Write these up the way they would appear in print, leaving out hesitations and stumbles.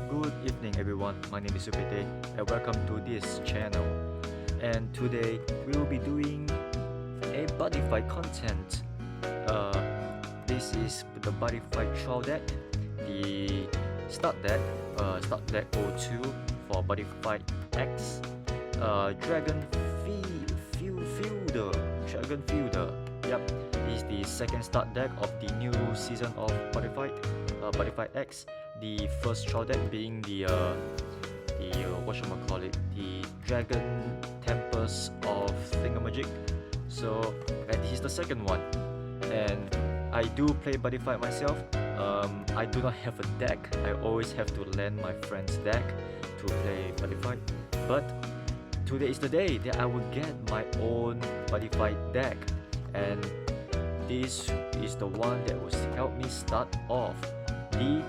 Good evening everyone, my name is Subete and welcome to this channel. And today we will be doing a Buddyfight content. This is the Buddyfight trial deck, the start deck 02 for Buddyfight X, Dragon Fielder. Yep, this is the second start deck of the new season of Buddyfight X. The first trial deck being the the Dragon Tempest of Thingamajig. So this is the second one, and I do play Buddyfight myself. I do not have a deck. I always have to lend my friend's deck to play Buddyfight. But today is the day that I will get my own Buddyfight deck, and this is the one that will help me start off the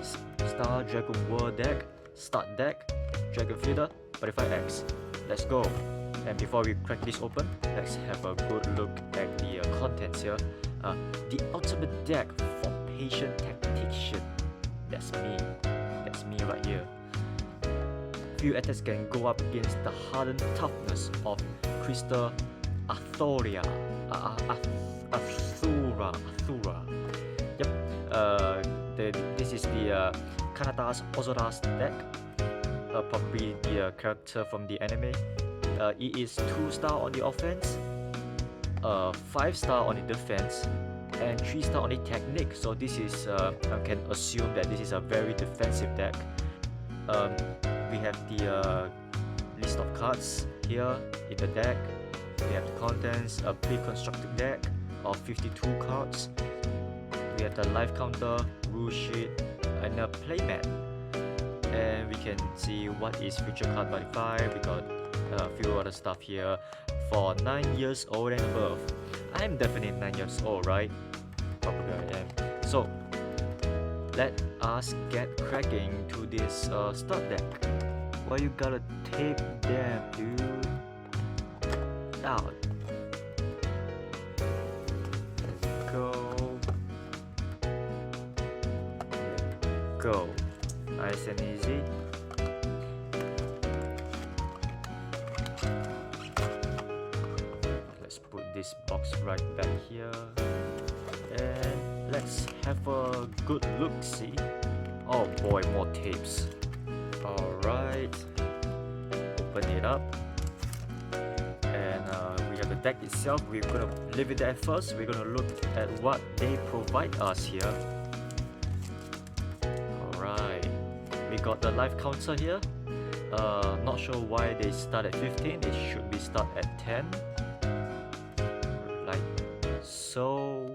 Star Dragon World deck, start deck, Dragon Fielder, Buddyfight X. Let's go. And before we crack this open, let's have a good look at the contents here. The ultimate deck for patient tactician. That's me right here. Few attacks can go up against the hardened toughness of Crystal Athura. Yep. This is the Kanata's Ozora's deck. Probably the character from the anime. It is 2-star on the offense, 5-star on the defense, and 3-star on the technique. So this is I can assume that this is a very defensive deck. We have the list of cards here in the deck. We have the contents, a pre-constructed deck of 52 cards. We have the life counter, rule sheet, and a playmat. And we can see what is Futurecard Buddyfight. We got a few other stuff here for 9 years old and above. I'm definitely 9 years old, right? Probably I am. So let us get cracking to this start deck. Why you gotta tape them, dude? Out. Go. Nice and easy. Let's put this box right back here, and let's have a good look. See? Oh boy, more tapes. Alright, open it up, and we have the deck itself. We're gonna leave it there first. We're gonna look at what they provide us here. Alright, we got the life counter here. Not sure why they start at 15. It should be start at 10, like so.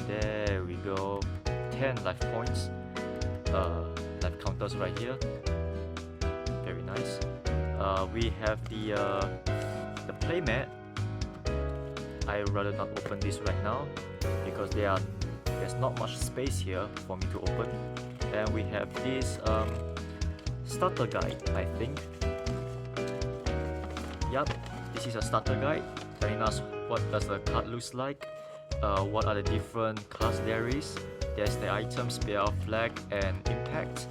There we go, 10 life points. Life counters right here. Very nice. We have the playmat. I rather not open this right now because there's not much space here for me to open. And we have this starter guide, I think. Yup, this is a starter guide telling us what does the card looks like, what are the different cards there is. There's the item, spell, flag, and impact.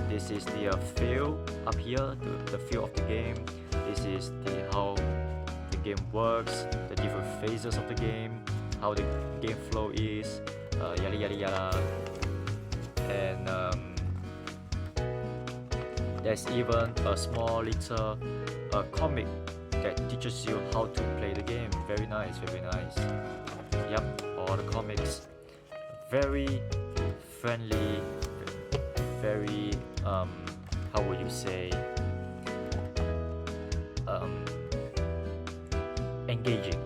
This is the feel up here, the feel of the game. This is how the game works, the different phases of the game, how the game flow is, yada yada yada. And there's even a small little comic that teaches you how to play the game. Very nice, very nice. Yep, all the comics. Very friendly, very how would you say, engaging.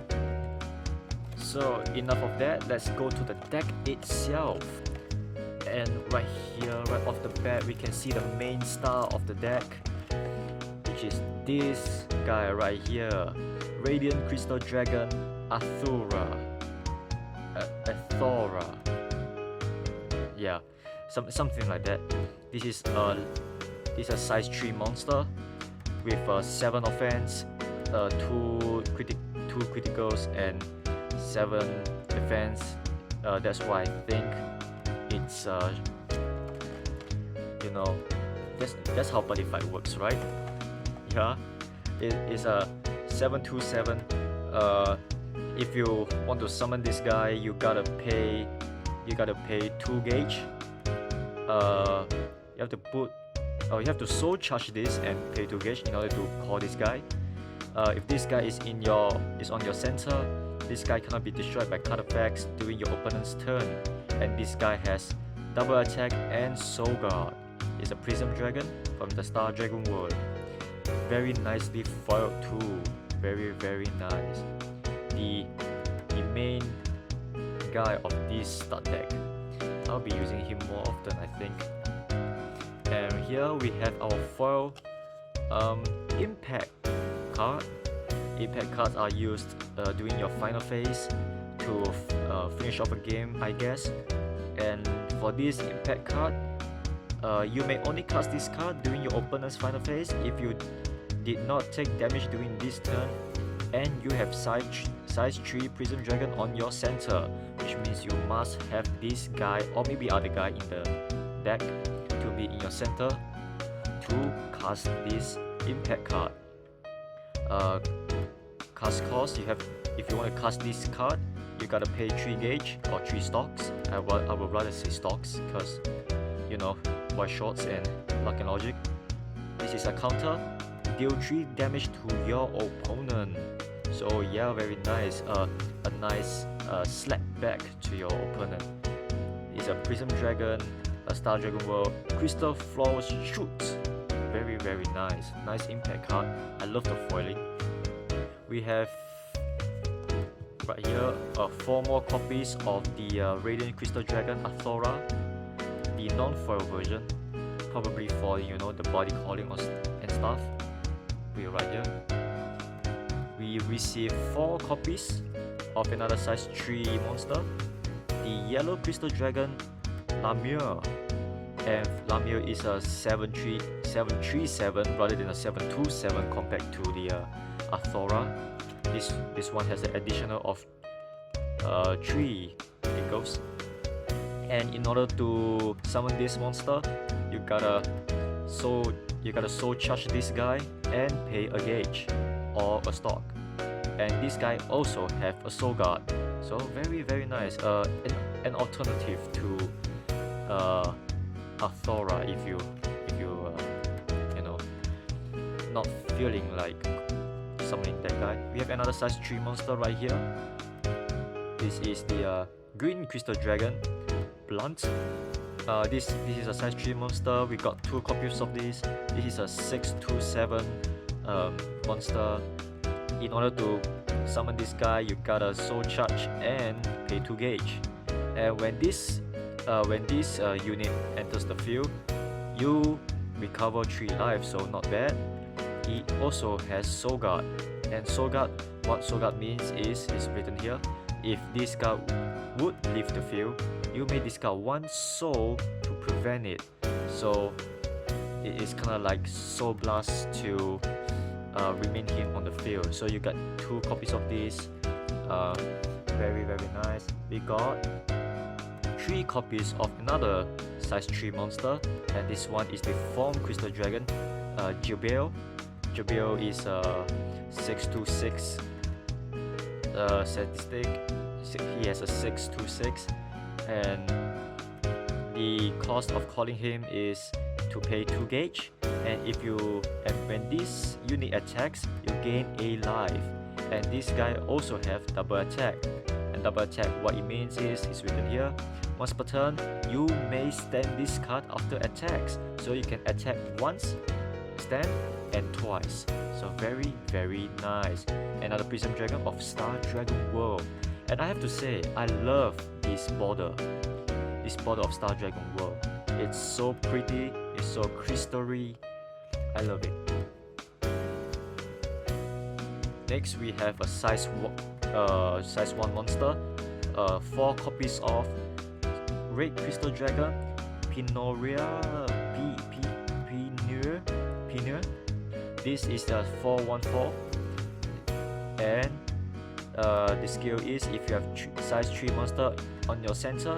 So enough of that, let's go to the deck itself. And right here, right off the bat, we can see the main star of the deck, which is this guy right here, Radiant Crystal Dragon Athura. Yeah, something like that. This is a size 3 monster with 7 offense, 2 criticals, and 7 defense. That's why I think it's you know, that's how Buddyfight works, right? Yeah, it is a 727. If you want to summon this guy, you gotta pay 2 gauge. You have to soul charge this and pay 2 gauge in order to call this guy. If this guy is on your center, this guy cannot be destroyed by card effects during your opponent's turn, and this guy has double attack and soul guard. It's a Prism Dragon from the Star Dragon world. Very nicely foiled too. Very, very nice. The main guy of this start deck. I'll be using him more often, I think. And here we have our foil impact card. Impact cards are used during your final phase to finish off a game, I guess. And for this impact card, you may only cast this card during your opponent's final phase if you did not take damage during this turn, and you have size 3 Prism Dragon on your center, which means you must have this guy or maybe other guy in the deck to be in your center to cast this impact card. Cast cost, if you want to cast this card, you gotta pay 3 gauge or 3 stocks. I would rather say stocks because, you know, white shots and luck and logic. This is a counter. Deal 3 damage to your opponent. So yeah, very nice. A nice slap back to your opponent. It's a Prism Dragon, a Star Dragon World, Crystal Flawless Shoot. Very, very nice. Nice impact card. I love the foiling. We have right here 4 more copies of the Radiant Crystal Dragon Athora, the non-foil version, probably for, you know, the body calling and stuff. We right here. We receive 4 copies of another size 3 monster, the Yellow Crystal Dragon Lamure, and Lamure is a 737 rather than a 727 compared to the Athora. This one has an additional of 3 echoes, and in order to summon this monster, you gotta soul charge this guy and pay a gauge or a stock, and this guy also have a soul guard. So very, very nice. An alternative to Athora if you know, not feeling like summoning that guy. We have another size 3 monster right here. This is the Green Crystal Dragon Blunt. This is a size 3 monster. We got 2 copies of this. This is a 627 monster. In order to summon this guy, you gotta soul charge and pay 2 gauge. And when this unit enters the field, you recover 3 lives, so not bad. He also has soul guard, and soul guard, what soul guard means is written here. If this guy would leave the field, you may discard 1 soul to prevent it. So it is kind of like soul blast to remain him on the field. So you got 2 copies of this. Very, very nice. We got 3 copies of another size 3 monster, and this one is the Form Crystal Dragon Jubel. Jubel is a 626 statistic. He has a 626, and the cost of calling him is to pay 2 gauge. And when this unit attacks, you gain a life. And this guy also have double attack. And double attack, what it means is, it's written here. Once per turn, you may stand this card after attacks. So you can attack once, stand, and twice. So very, very nice. Another Prism Dragon of Star Dragon World. And I have to say, I love this border of Star Dragon World. It's so pretty, it's so crystal-y. I love it. Next, we have a size 1 monster. 4 copies of Red Crystal Dragon Pinoria. This is a 414, and the skill is, if you have size 3 monster on your center,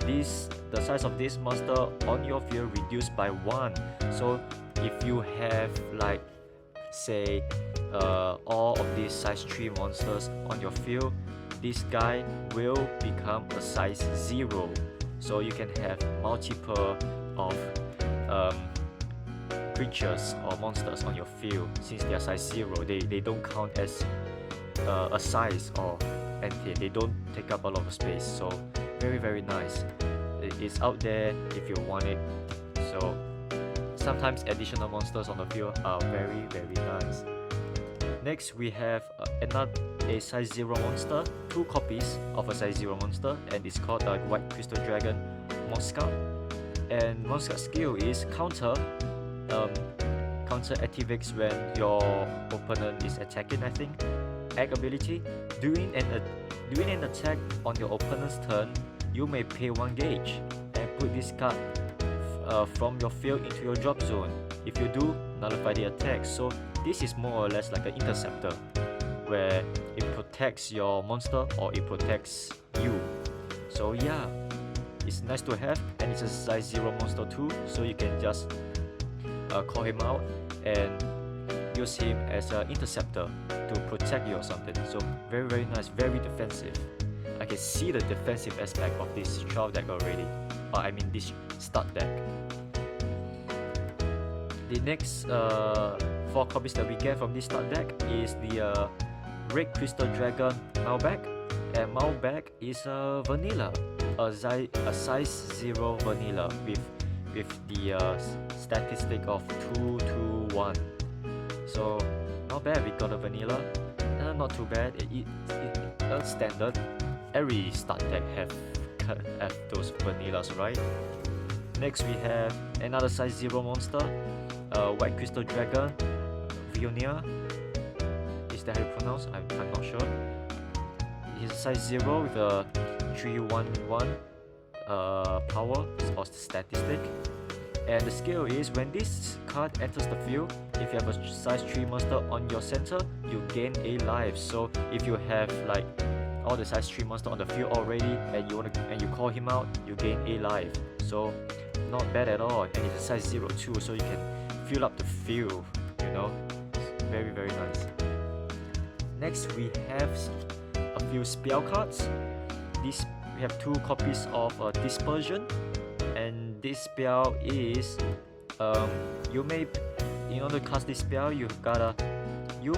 the size of this monster on your field reduced by 1. So if you have like say all of these size 3 monsters on your field, this guy will become a size 0. So you can have multiple of creatures or monsters on your field. Since they are size 0, they don't count as a size or anything. They don't take up a lot of space. So very nice. It's out there if you want it. So sometimes additional monsters on the field are very nice. Next we have a size 0 monster, 2 copies of a size 0 monster, and it's called a White Crystal Dragon Moscow. And Moscow skill is counter activates when your opponent is attacking, I think. Egg ability, during an attack on your opponent's turn, you may pay 1 gauge and put this card from your field into your drop zone. If you do, nullify the attack. So this is more or less like an interceptor, where it protects your monster or it protects you. So yeah, it's nice to have, and it's a size 0 monster too, so you can just call him out and use him as an interceptor to protect you or something. So very nice, very defensive. I can see the defensive aspect of this trial deck already. I mean this start deck. The next 4 copies that we get from this start deck is the Red Crystal Dragon Malbec. And Malbec is a vanilla, a size 0 vanilla with the statistic of 2 to 1. So not bad, we got a vanilla. Not too bad. It's standard. Every start deck have those vanillas, right? Next we have another size 0 monster, White Crystal Dragon Vionia. Is that how you pronounce? I'm not sure. He's a size 0 with a 311 power or statistic. And the skill is when this card enters the field, if you have a size 3 monster on your center, you gain a life. So if you have like all the size 3 monster on the field already and you call him out, you gain a life. So not bad at all. And it's a size 0 too, so you can fill up the field, you know. It's very nice. Next we have a few spell cards. We have 2 copies of Dispersion, and this spell is in order to cast this spell, you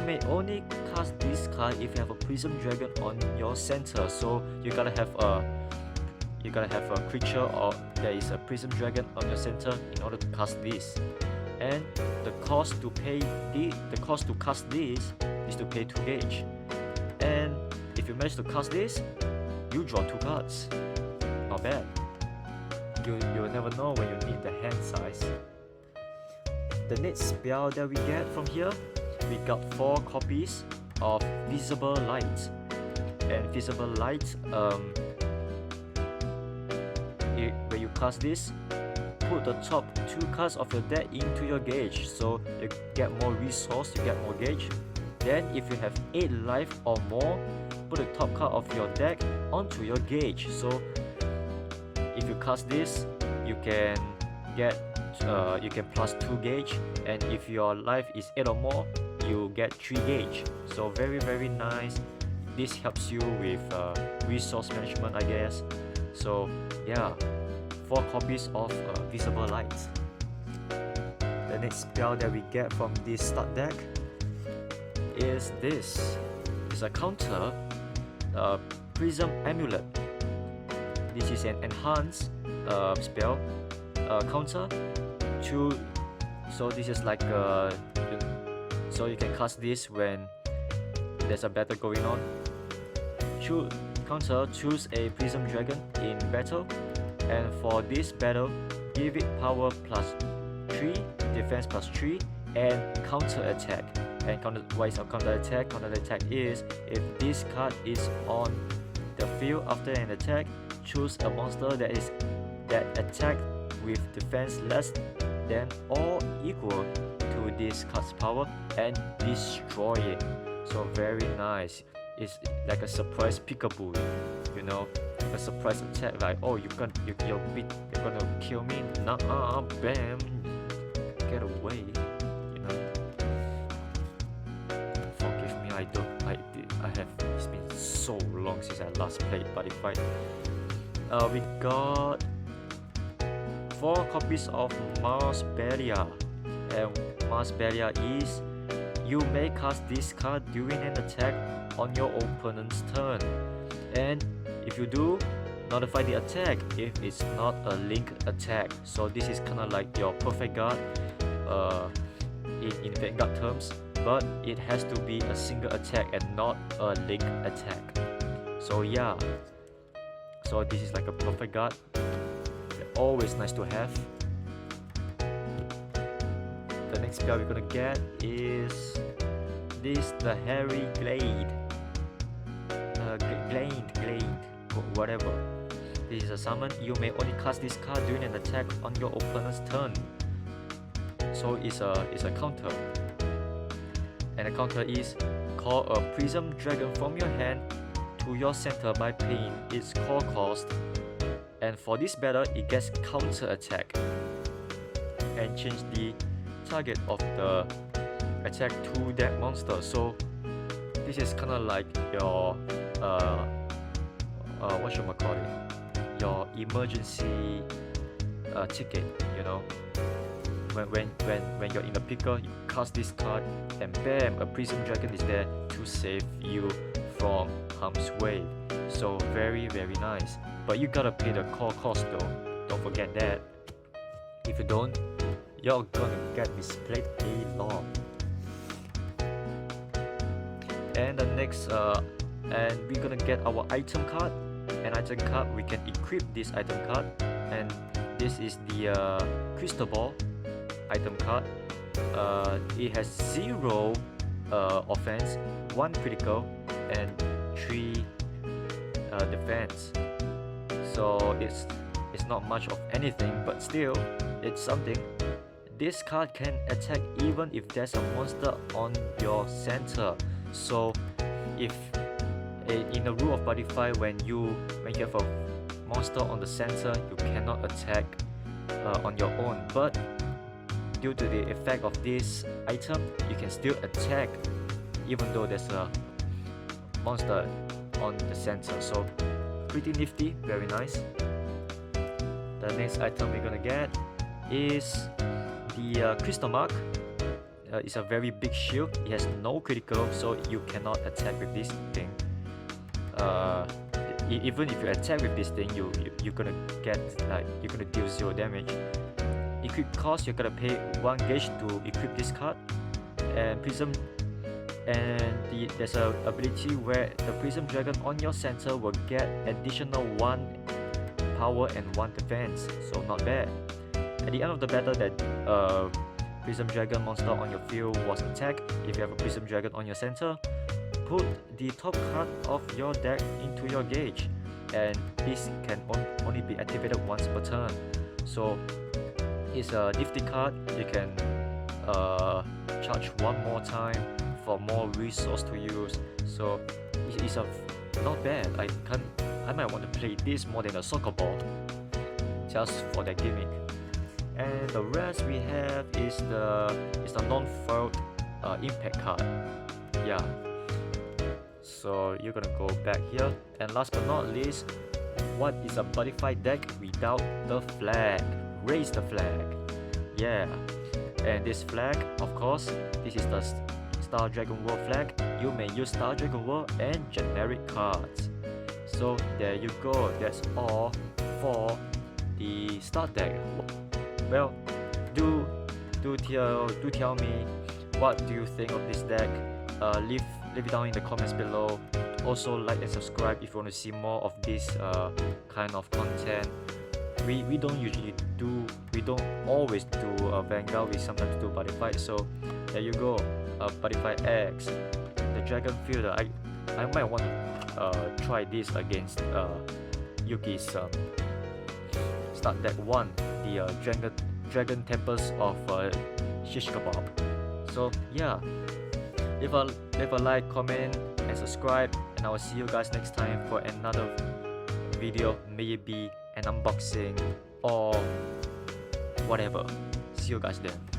may only cast this card if you have a Prism Dragon on your center. So you gotta have a creature or there is a Prism Dragon on your center in order to cast this. And the cost to cast this is to pay 2 gauge. And if you manage to cast this, you draw 2 cards. Not bad. You'll never know when you need the hand size. The next spell that we get from here, we got 4 copies of Visible Light. And Visible Light, when you cast this, put the top 2 cards of your deck into your gauge, so you get more resource, you get more gauge. Then if you have 8 life or more, put the top card of your deck onto your gauge. So if you cast this, you can plus 2 gauge, and if your life is 8 or more, you get 3 gauge. So very nice. This helps you with resource management, I guess. So yeah, 4 copies of Visible Light. The next spell that we get from this start deck is this. It's a counter Prism Amulet. This is an enhanced spell counter to, so this is like so you can cast this when there's a battle going on. Choose a Prism Dragon in battle, and for this battle, give it power plus 3, defense plus 3, and counter attack. And what is a counter attack? Counter attack is if this card is on the field after an attack, choose a monster that attack with defense less than or equal to this card's power and destroy it. So very nice. It's like a surprise peekaboo, you know. a surprise attack, like, oh, you're gonna kill me, nah, bam, get away, you know. Forgive me, it's been so long since I last played Buddyfight. We got 4 copies of Mars Barrier, and Mars Barrier is you may cast this card during an attack on your opponent's turn, and if you do, notify the attack if it's not a link attack. So this is kind of like your perfect guard in Vanguard terms, but it has to be a single attack and not a link attack. So yeah, so this is like a perfect guard. Always nice to have. The next spell we're gonna get is this, the Hairy Glade. Glade, whatever. This is a summon. You may only cast this card during an attack on your opponent's turn. So it's a counter. And the counter is call a Prism Dragon from your hand to your center by paying its core cost. And for this battle, it gets counter attack. And change the target of the attack to that monster. So this is kind of like your what should I call it? Your emergency ticket, you know. When you're in a pickle, you cast this card, and bam, a Prism Dragon is there to save you from harm's way. So very nice. But you gotta pay the core cost though. Don't forget that. If you don't, you're gonna get misplayed a lot. And the next, and we're gonna get our item card. An item card, we can equip this item card, and this is the Crystal Ball item card. It has 0 offense, 1 critical, and 3 defense. So it's not much of anything, but still, it's something. This card can attack even if there's a monster on your center. So if in the rule of Buddyfight, when you have a monster on the center, you cannot attack on your own. But due to the effect of this item, you can still attack even though there's a monster on the center. So pretty nifty, very nice. The next item we're gonna get is the Crystal Mark. It's a very big shield. It has no critical, so you cannot attack with this thing. Even if you attack with this thing, you're gonna get you're gonna deal 0 damage. Equip cost, you're gonna pay 1 gauge to equip this card. And there's a ability where the Prism Dragon on your center will get additional 1 power and 1 defense. So not bad. At the end of the battle, that Prism Dragon monster on your field was attacked. If you have a Prism Dragon on your center, put the top card of your deck into your gauge, and this can only be activated once per turn. So it's a nifty card. You can charge 1 more time for more resource to use. So it's not bad. I might want to play this more than a soccer ball, just for that gimmick. And the rest we have is the non-foiled impact card. Yeah. So you're gonna go back here. And last but not least, what is a Buddyfight deck without the flag? Raise the flag. Yeah. And this flag, of course, this is the Star Dragon World flag. You may use Star Dragon World and generic cards. So there you go. That's all for the start deck. Well, do tell me what do you think of this deck. Leave it down in the comments below. Also like and subscribe if you want to see more of this kind of content. We don't always do Vanguard. We sometimes do Buddyfight. So there you go. Buddyfight X, the Dragon Fielder. I might want to try this against Yuki's start deck 1, the Dragon Tempest of Shish Kebab. So yeah, leave a like, comment, and subscribe, and I will see you guys next time for another video, maybe an unboxing or whatever. See you guys then.